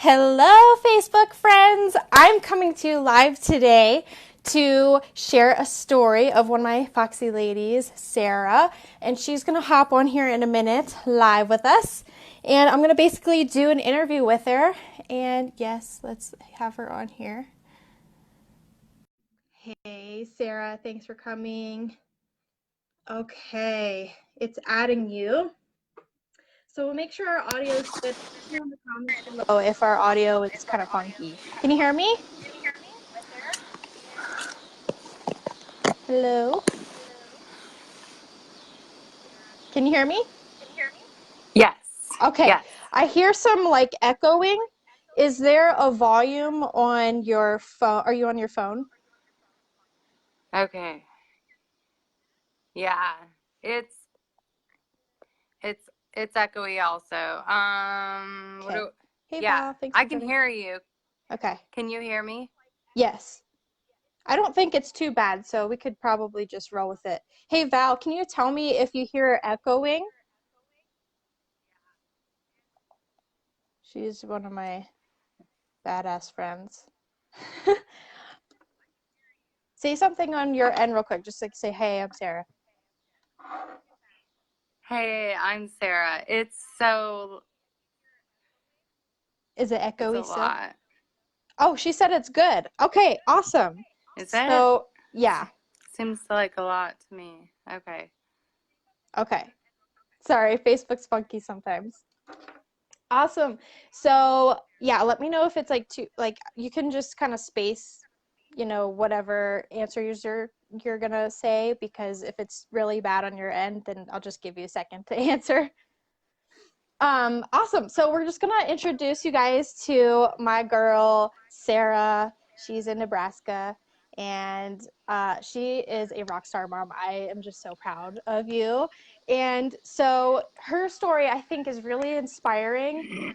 Hello, Facebook friends. I'm coming to you live today to share a story of one of my Foxy ladies, Sarah, and she's going to hop on here in a minute live with us. And I'm going to basically do an interview with her. And yes, let's have her on here. Hey, Sarah, thanks for coming. Okay, it's adding you. So we'll make sure our audio is good. Here in the comments below if our audio is kind of funky. Can you hear me? Hello? Can you hear me? Yes. Okay. Yes. I hear some like echoing. Is there a volume on your phone? Are you on your phone? Okay. Yeah. It's it's it's echoey also. What Okay. do Hey Yeah, Val, thanks I for can joining. hear you. Okay. Can you hear me? Yes. I don't think it's too bad, so we could probably just roll with it. Hey Val, can you tell me if you hear echoing? She's one of my badass friends. Say something on your end real quick. Just like say, hey, I'm Sarah. Hey, I'm Sarah. Is it It's a echoey still? lot. Oh, she said it's good. Okay, awesome. Is it? So, yeah. Seems like a lot to me. Okay. Okay. Sorry, Facebook's funky sometimes. Awesome. So, yeah, let me know if it's like too like you can just kind of space, whatever answers you're gonna say because if it's really bad on your end, then I'll just give you a second to answer. Awesome. So we're just gonna introduce you guys to my girl Sarah. She's in Nebraska, and she is a rock star mom. I am just so proud of you. And so her story, I think, is really inspiring,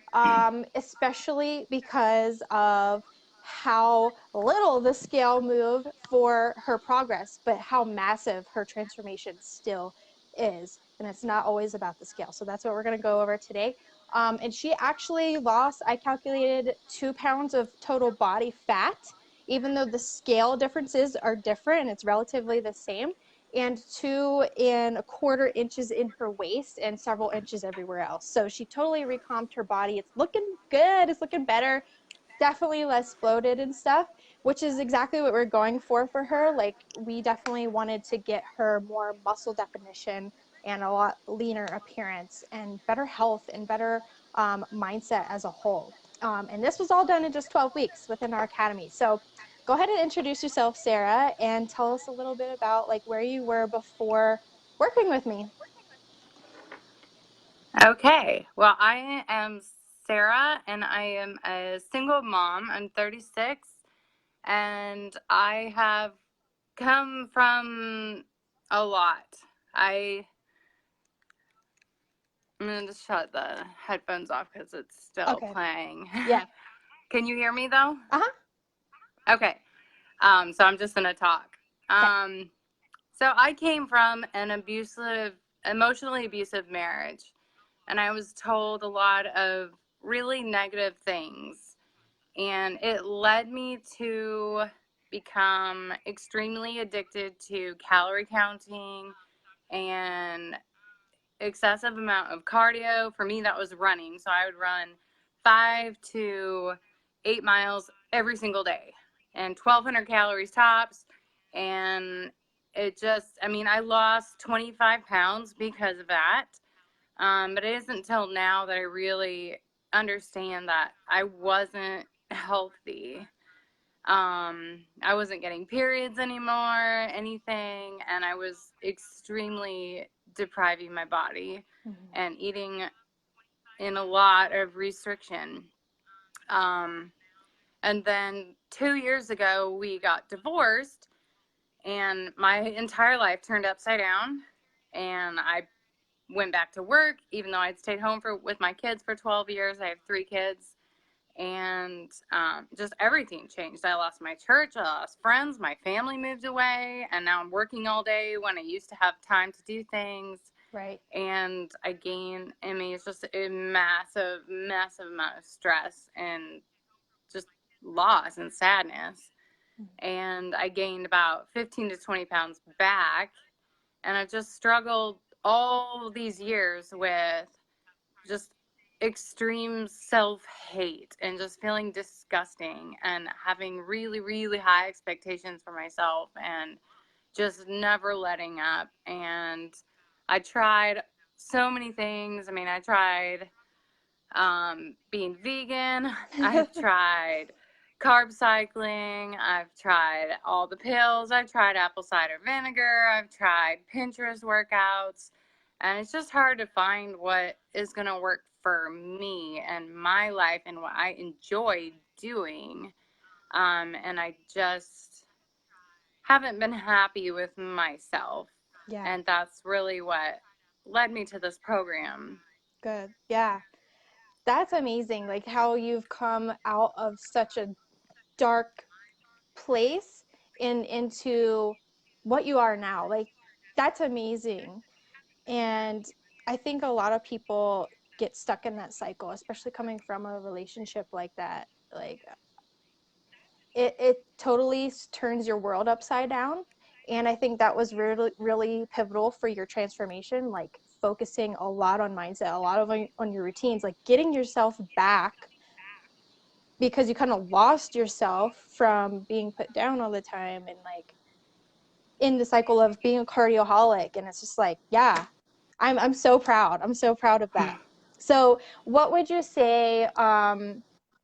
especially because of how little the scale moved for her progress, but how massive her transformation still is. And it's not always about the scale. So that's what we're going to go over today. And she actually lost, I calculated 2 pounds of total body fat, even though the scale differences are different and it's relatively the same, and 2.25 inches in her waist and several inches everywhere else. So she totally recomped her body. It's looking good. It's looking better. Definitely less bloated and stuff, which is exactly what we're going for her. Like, we definitely wanted to get her more muscle definition and a lot leaner appearance and better health and better mindset as a whole. And this was all done in just 12 weeks within our academy. So go ahead and introduce yourself, Sarah, and tell us a little bit about like where you were before working with me. Okay. Well, I am Sarah and I am a single mom. I'm 36 and I have come from a lot. I'm gonna just shut the headphones off because it's still Okay. playing. Yeah. Can you hear me though? Uh-huh. Okay. So I'm just gonna talk. Okay. So I came from an emotionally abusive marriage, and I was told a lot of really negative things, and it led me to become extremely addicted to calorie counting and excessive amount of cardio. For me, that was running. So I would run 5 to 8 miles every single day and 1,200 calories tops. And I lost 25 pounds because of that. But it isn't until now that I really understand that I wasn't healthy. I wasn't getting periods anymore, anything, and I was extremely depriving my body and eating in a lot of restriction. And then 2 years ago, we got divorced, and my entire life turned upside down, and I went back to work, even though I'd stayed home with my kids for 12 years. I have 3 kids. And just everything changed. I lost my church, I lost friends, my family moved away, and now I'm working all day when I used to have time to do things. Right. And I mean, it's just a massive, massive amount of stress and just loss and sadness. And I gained about 15 to 20 pounds back. And I've just struggled all these years with just extreme self-hate and just feeling disgusting and having really, really high expectations for myself and just never letting up. And I tried so many things. I mean, I tried being vegan. I've tried carb cycling. I've tried all the pills. I've tried apple cider vinegar. I've tried Pinterest workouts. And it's just hard to find what is going to work for me and my life and what I enjoy doing. And I just haven't been happy with myself. Yeah. And that's really what led me to this program. Good. Yeah. That's amazing. Like how you've come out of such a dark place into what you are now. Like that's amazing. And I think a lot of people get stuck in that cycle, especially coming from a relationship like that. Like it totally turns your world upside down. And I think that was really, really pivotal for your transformation, like focusing a lot on mindset, a lot of on your routines, like getting yourself back because you kind of lost yourself from being put down all the time and like in the cycle of being a cardioholic. And it's just like, yeah, I'm so proud. I'm so proud of that. So what would you say,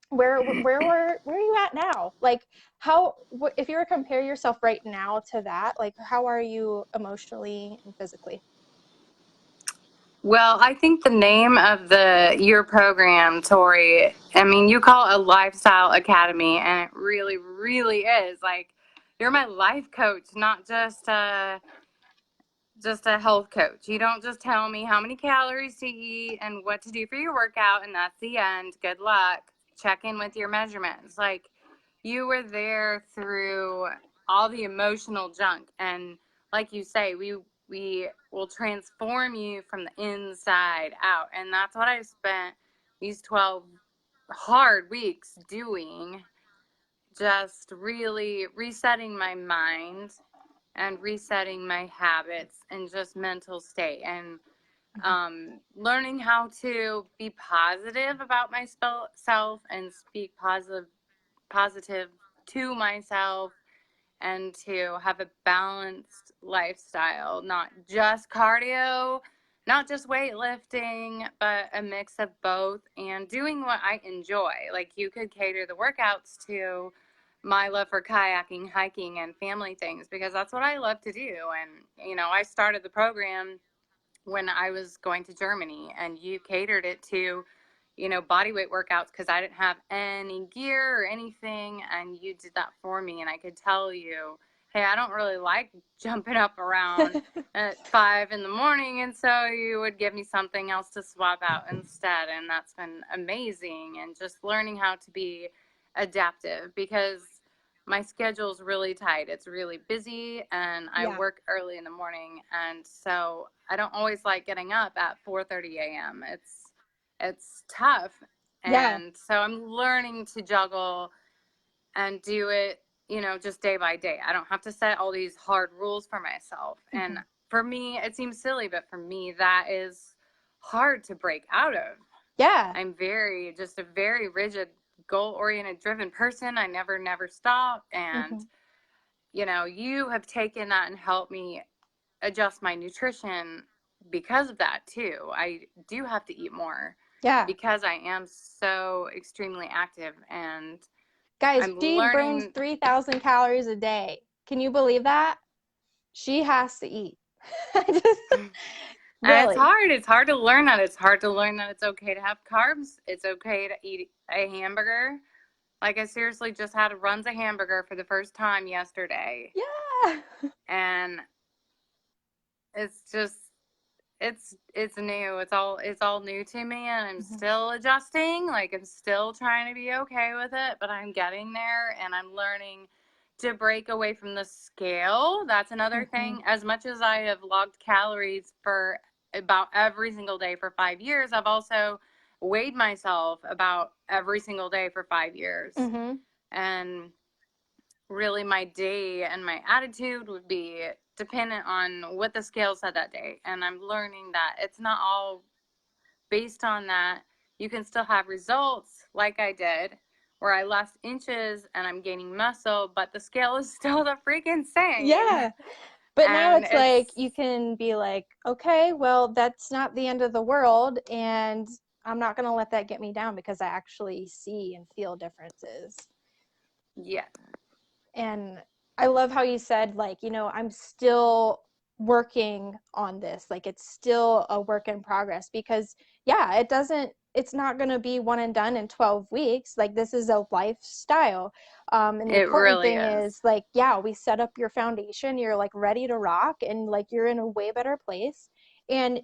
where are you at now? Like how, if you were to compare yourself right now to that, like how are you emotionally and physically? Well, I think the name of your program, Tori, I mean, you call it a lifestyle academy, and it really, really is. Like, you're my life coach, not just a health coach. You don't just tell me how many calories to eat and what to do for your workout, and that's the end. Good luck. Check in with your measurements. Like, you were there through all the emotional junk, and like you say, we will transform you from the inside out, and that's what I've spent these 12 hard weeks doing, just really resetting my mind and resetting my habits and just mental state and learning how to be positive about myself and speak positive to myself and to have a balanced lifestyle, not just cardio, not just weightlifting, but a mix of both and doing what I enjoy. Like you could cater the workouts to my love for kayaking, hiking, and family things because that's what I love to do. And, you know, I started the program when I was going to Germany and you catered it to, you know, body weight workouts because I didn't have any gear or anything. And you did that for me. And I could tell you, hey, I don't really like jumping up around at 5 in the morning. And so you would give me something else to swap out instead. And that's been amazing. And just learning how to be adaptive because my schedule's really tight. It's really busy and I Yeah. work early in the morning and so I don't always like getting up at 4:30 a.m. It's tough. Yeah. And so I'm learning to juggle and do it, you know, just day by day. I don't have to set all these hard rules for myself. And Mhm. for me, it seems silly, but for me that is hard to break out of. Yeah. I'm just a very rigid, goal oriented, driven person. I never stop. And, Mhm. you know, you have taken that and helped me adjust my nutrition because of that too. I do have to eat more Yeah. because I am so extremely active and Guys, I'm she burns learning. 3,000 calories a day. Can you believe that? She has to eat. I just And it's really. hard. It's hard to learn that. It's hard to learn that it's okay to have carbs. It's okay to eat a hamburger. Like I seriously just had runs a hamburger for the first time yesterday. Yeah. And it's just it's new. It's all new to me and I'm Mhm. still adjusting. Like I'm still trying to be okay with it, but I'm getting there and I'm learning to break away from the scale. That's another Mhm. thing. As much as I have logged calories for about every single day for 5 years. I've also weighed myself about every single day for 5 years. Mm-hmm. And really my day and my attitude would be dependent on what the scale said that day. And I'm learning that it's not all based on that. You can still have results like I did, where I lost inches and I'm gaining muscle, but the scale is still the freaking same. Yeah. But now And it's like you can be like, okay, well, that's not the end of the world, and I'm not going to let that get me down because I actually see and feel differences. yeah. And I love how you said, like, you know, I'm still working on this. Like, it's still a work in progress because, yeah, it's not going to be one and done in 12 weeks. Like, this is a lifestyle. And the It important really thing is. is, like, yeah, we set up your foundation. You're like ready to rock and like you're in a way better place. And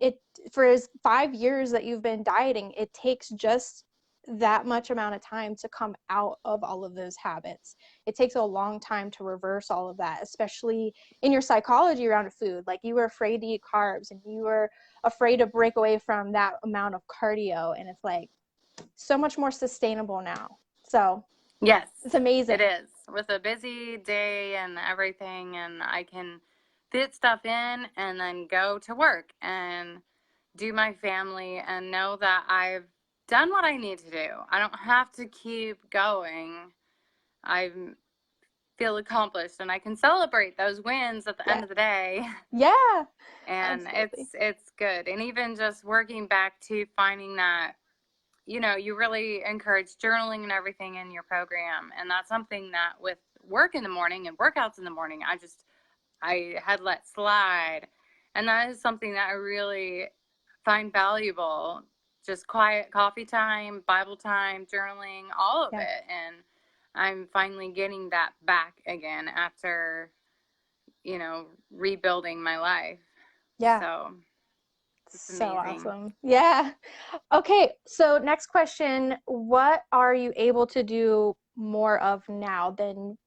for 5 years that you've been dieting, it takes just that much amount of time to come out of all of those habits. It takes a long time to reverse all of that, especially in your psychology around food. Like, you were afraid to eat carbs and you were afraid to break away from that amount of cardio, and it's like so much more sustainable now. So Yes, it's amazing. it is. With a busy day and everything, and I can fit stuff in and then go to work and do my family and know that I've done what I need to do. I don't have to keep going. I feel accomplished and I can celebrate those wins at the Yeah. end of the day. Yeah. And Absolutely. it's good. And even just working back to finding that, you know, you really encourage journaling and everything in your program. And that's something that with work in the morning and workouts in the morning, I had let slide. And that is something that I really find valuable. Just quiet coffee time, Bible time, journaling, all of Yeah. it. And I'm finally getting that back again after, you know, rebuilding my life. Yeah. So it's So amazing. awesome. Yeah. Okay, so next question, what are you able to do more of now than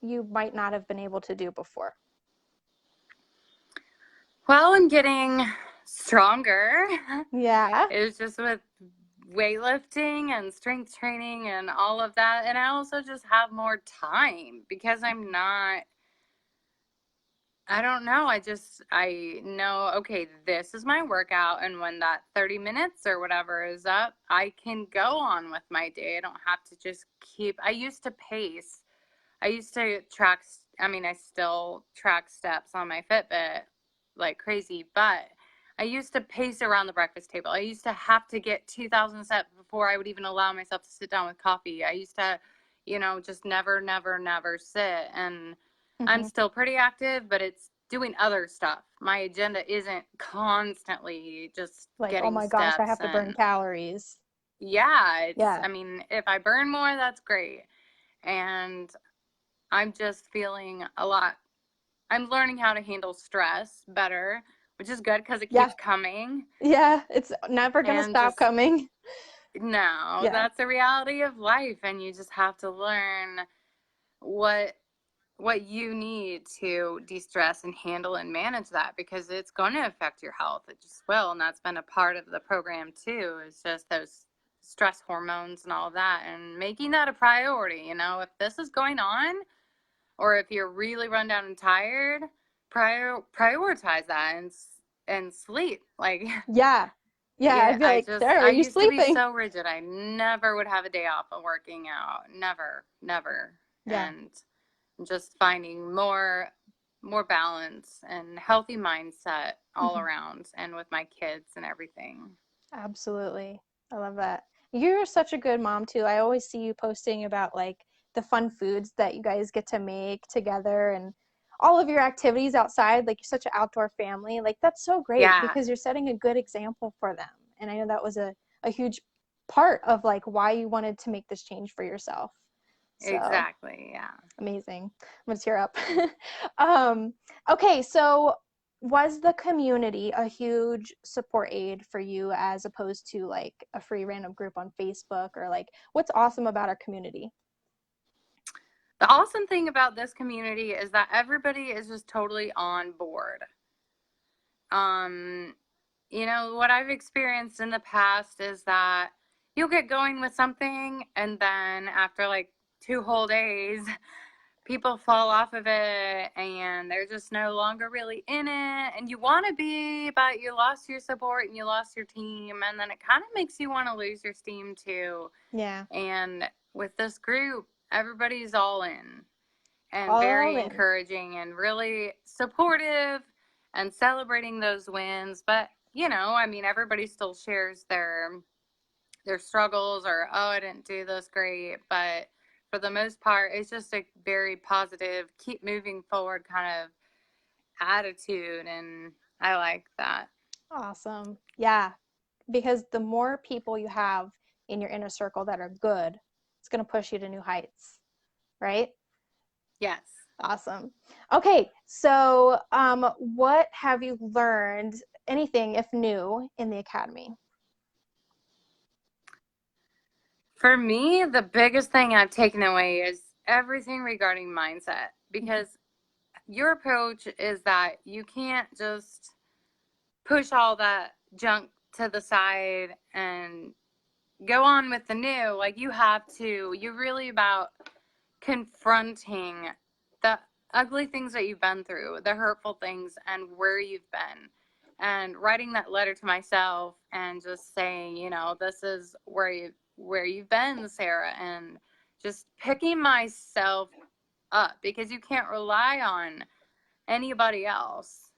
you might not have been able to do before? Well, I'm getting stronger. Yeah. It was just with weightlifting and strength training and all of that. And I also just have more time because I don't know. I know, okay, this is my workout. And when that 30 minutes or whatever is up, I can go on with my day. I don't have to just I used to pace. I used to track, I mean, I still track steps on my Fitbit like crazy, but I used to pace around the breakfast table. I used to have to get 2,000 steps before I would even allow myself to sit down with coffee. I used to, you know, just never, never, never sit. And I'm Mm-hmm. still pretty active, but it's doing other stuff. My agenda isn't constantly just Like, oh getting my gosh, I steps. have to burn And calories. yeah, Yeah. I mean, if I burn more, that's great. And I'm just feeling I'm learning how to handle stress better, which is good because it Yeah. keeps coming. Yeah. It's never going to And stop just, coming. no, Yeah. that's the reality of life. And you just have to learn what what you need to de-stress and handle and manage that, because it's going to affect your health. It just will. And that's been a part of the program too, is just those stress hormones and all of that, and making that a priority. You know, if this is going on, or if you're really run down and tired, prioritize that and sleep. Like, Yeah. Yeah. yeah, I'd be like, Sarah, I are you used to be sleeping? so rigid. I never would have a day off of working out. Never, never. Yeah. And just finding more balance and healthy mindset all Mm-hmm. around, and with my kids and everything. Absolutely. I love that. You're such a good mom too. I always see you posting about like the fun foods that you guys get to make together and all of your activities outside. Like, you're such an outdoor family. Like, that's so great Yeah, because you're setting a good example for them. And I know that was a huge part of like why you wanted to make this change for yourself. So exactly. Yeah. amazing. I'm gonna tear up. um, okay, so was the community a huge support aid for you as opposed to like a free random group on Facebook, or like what's awesome about our community? The awesome thing about this community is that everybody is just totally on board. you know, what I've experienced in the past is that you'll get going with something, and then after like 2 whole days, people fall off of it and they're just no longer really in it. And you want to be, but you lost your support and you lost your team. And then it kind of makes you want to lose your steam too. Yeah. And with this group, everybody's all in and All very in. encouraging and really supportive and celebrating those wins. But, you know, I mean, everybody still shares their struggles or, oh, I didn't do this great. But for the most part, it's just a very positive, keep moving forward kind of attitude. And I like that. Awesome. Yeah. Because the more people you have in your inner circle that are good, it's going to push you to new heights, right? Yes. Awesome. Okay, so what have you learned, anything if new, in the academy? For me, the biggest thing I've taken away is everything regarding mindset, because your approach is that you can't just push all that junk to the side and go on with the new. Like, you have to, you're really about confronting the ugly things that you've been through, the hurtful things, and where you've been. And writing that letter to myself and just saying, you know, this is where you've been, Sarah, and just picking myself up, because you can't rely on anybody else.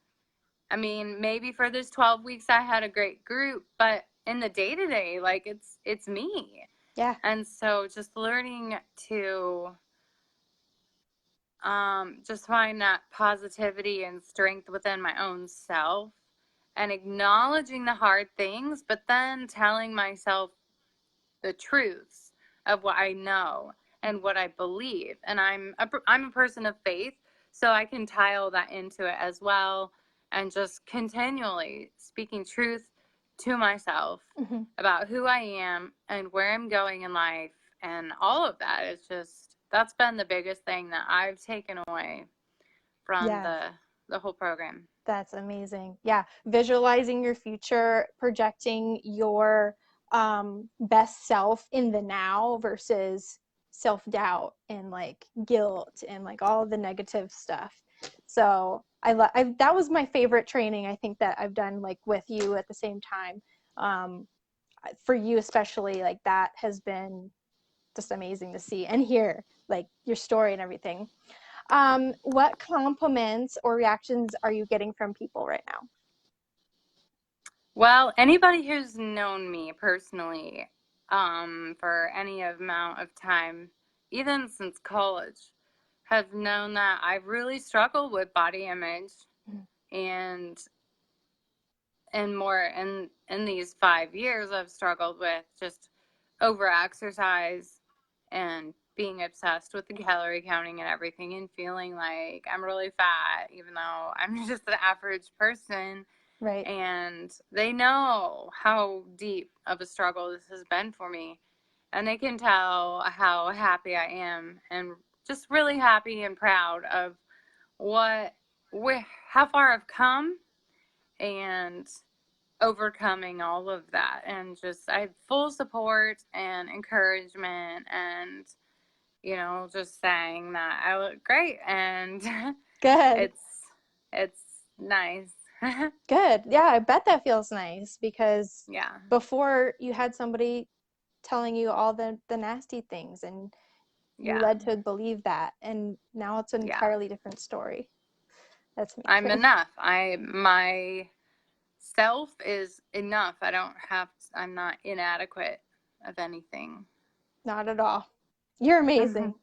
I mean, maybe for this 12 weeks I had a great group, but in the day-to-day, like, it's me. Yeah. And so just learning to just find that positivity and strength within my own self, and acknowledging the hard things, but then telling myself the truths of what I know and what I believe. And I'm a person of faith, so I can tie all that into it as well, and just continually speaking truth to myself Mm-hmm. about who I am and where I'm going in life. And all of that is just, that's been the biggest thing that I've taken away from Yes. the whole program. That's amazing. Yeah, visualizing your future, projecting your best self in the now versus self-doubt and like guilt and like all the negative stuff. So that was my favorite training I think that I've done like with you at the same time. Um, for you especially, like that has been just amazing to see and hear like your story and everything. What compliments or reactions are you getting from people right now? Well, anybody who's known me personally for any amount of time, even since college, have known that I've really struggled with body image, and more in these 5 years I've struggled with just over exercise and being obsessed with the calorie counting and everything, and feeling like I'm really fat even though I'm just an average person. Right. And they know how deep of a struggle this has been for me, and they can tell how happy I am, and just really happy and proud of what how far I've come, and overcoming all of that. And just, I have full support and encouragement, and, you know, just saying that I look great, and Good. it's nice. Good. Yeah, I bet that feels nice because Yeah. before you had somebody telling you all the nasty things and you Yeah. led to believe that, and now it's an Yeah. entirely different story. That's I'm amazing. enough. My self is enough. I'm not inadequate of anything. Not at all. You're amazing.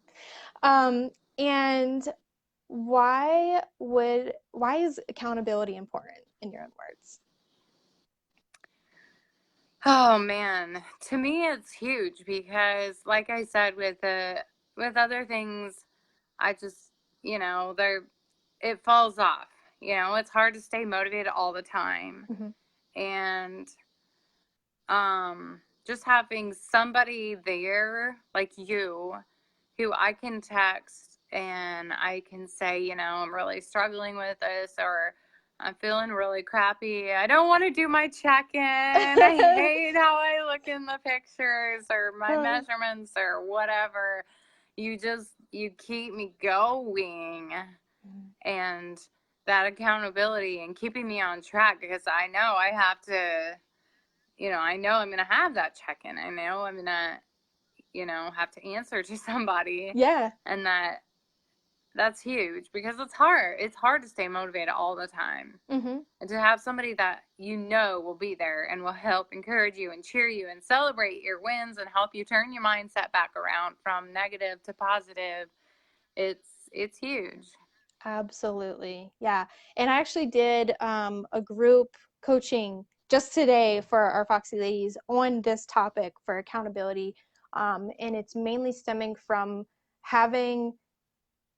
Um, and why is accountability important in your own words? Oh man, to me it's huge, because like I said, with other things, I just, you know, it falls off. You know, it's hard to stay motivated all the time. Mm-hmm. And just having somebody there like you, who I can text and I can say, you know, I'm really struggling with this, or I'm feeling really crappy. I don't want to do my check-in. I hate how I look in the pictures or my measurements or whatever. You keep me going. And that accountability and keeping me on track, because I know I have to, I know I'm going to have that check-in. I know I'm going to, have to answer to somebody. Yeah. And that's huge, because it's hard. It's hard to stay motivated all the time. Mm-hmm. And to have somebody that will be there and will help encourage you and cheer you and celebrate your wins and help you turn your mindset back around from negative to positive, it's huge. Absolutely. Yeah. And I actually did a group coaching just today for our Foxy ladies on this topic for accountability. And it's mainly stemming from having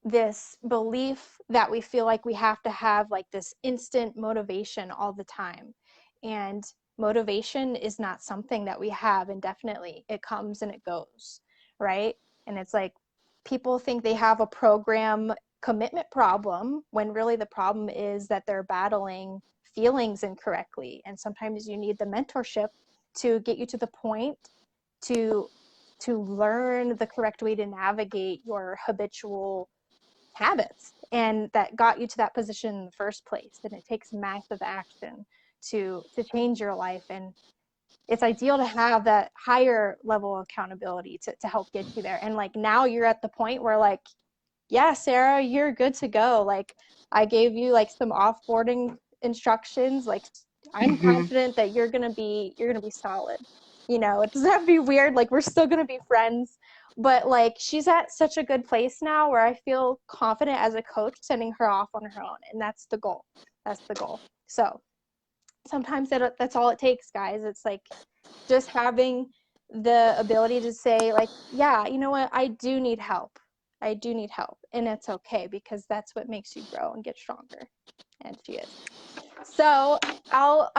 this belief that we feel like we have to have like this instant motivation all the time. And motivation is not something that we have indefinitely. It comes and it goes, right? And it's like people think they have a program commitment problem when really the problem is that they're battling feelings incorrectly. And sometimes you need the mentorship to get you to the point to learn the correct way to navigate your habitual habits and that got you to that position in the first place. And it takes massive action to change your life. And it's ideal to have that higher level of accountability to help get you there. And like now you're at the point where like, yeah, Sarah, you're good to go. Like I gave you like some offboarding instructions. Like I'm confident that you're gonna be solid. It doesn't have to be weird. Like we're still gonna be friends, but like she's at such a good place now where I feel confident as a coach sending her off on her own, and that's the goal. That's the goal. So sometimes that's all it takes, guys. It's like just having the ability to say like, yeah, you know what, I do need help, and it's okay, because that's what makes you grow and get stronger. And she is. So I'll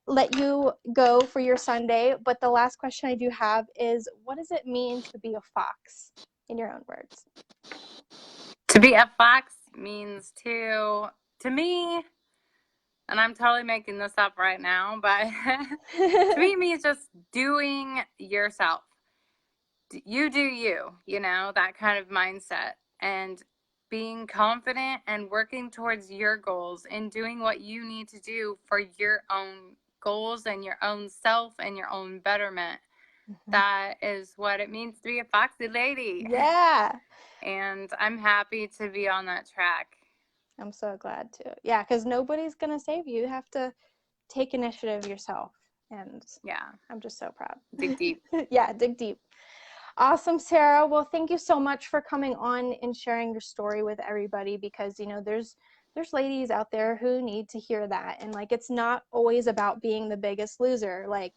let you go for your Sunday, but the last question I do have is, what does it mean to be a fox, in your own words? To be a fox means to me, and I'm totally making this up right now, but to me it means just doing yourself. You do you, that kind of mindset, and being confident and working towards your goals and doing what you need to do for your own goals and your own self and your own betterment. Mm-hmm. That is what it means to be a foxy lady. Yeah. And I'm happy to be on that track. I'm so glad to. Yeah, because nobody's going to save you. You have to take initiative yourself. And yeah, I'm just so proud. Dig deep. Yeah, dig deep. Awesome, Sarah. Well, thank you so much for coming on and sharing your story with everybody, because there's ladies out there who need to hear that. And like, it's not always about being the biggest loser. Like,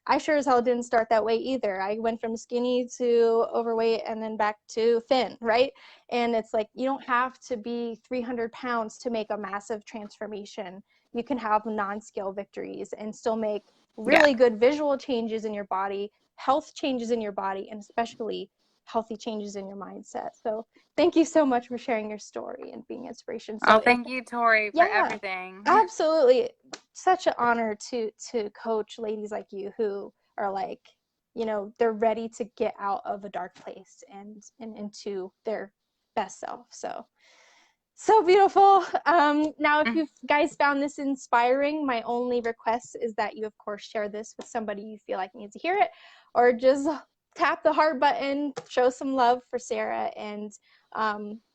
I sure as hell didn't start that way either. I went from skinny to overweight and then back to thin, right? And it's like, you don't have to be 300 pounds to make a massive transformation. You can have non-scale victories and still make really good visual changes in your body, health changes in your body, and especially healthy changes in your mindset. So thank you so much for sharing your story and being inspiration. So thank you, Tori, for everything. Absolutely. Such an honor to coach ladies like you who are like, they're ready to get out of a dark place and into their best self. So beautiful. Now, if you guys found this inspiring, my only request is that you, of course, share this with somebody you feel like needs to hear it, or just tap the heart button, show some love for Sarah. And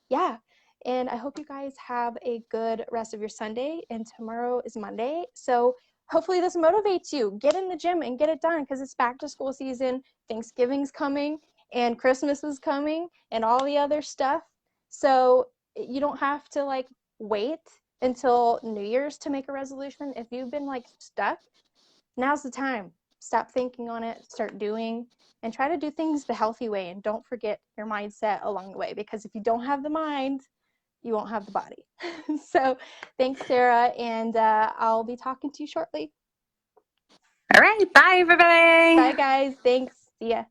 yeah, and I hope you guys have a good rest of your Sunday, and tomorrow is Monday. So hopefully this motivates you. Get in the gym and get it done, because it's back to school season, Thanksgiving's coming, and Christmas is coming, and all the other stuff. So you don't have to like wait until New Year's to make a resolution. If you've been like stuck, now's the time. Stop thinking on it, start doing, and try to do things the healthy way. And don't forget your mindset along the way, because if you don't have the mind, you won't have the body. So thanks, Sarah, and I'll be talking to you shortly. All right. Bye, everybody. Bye, guys. Thanks. See ya.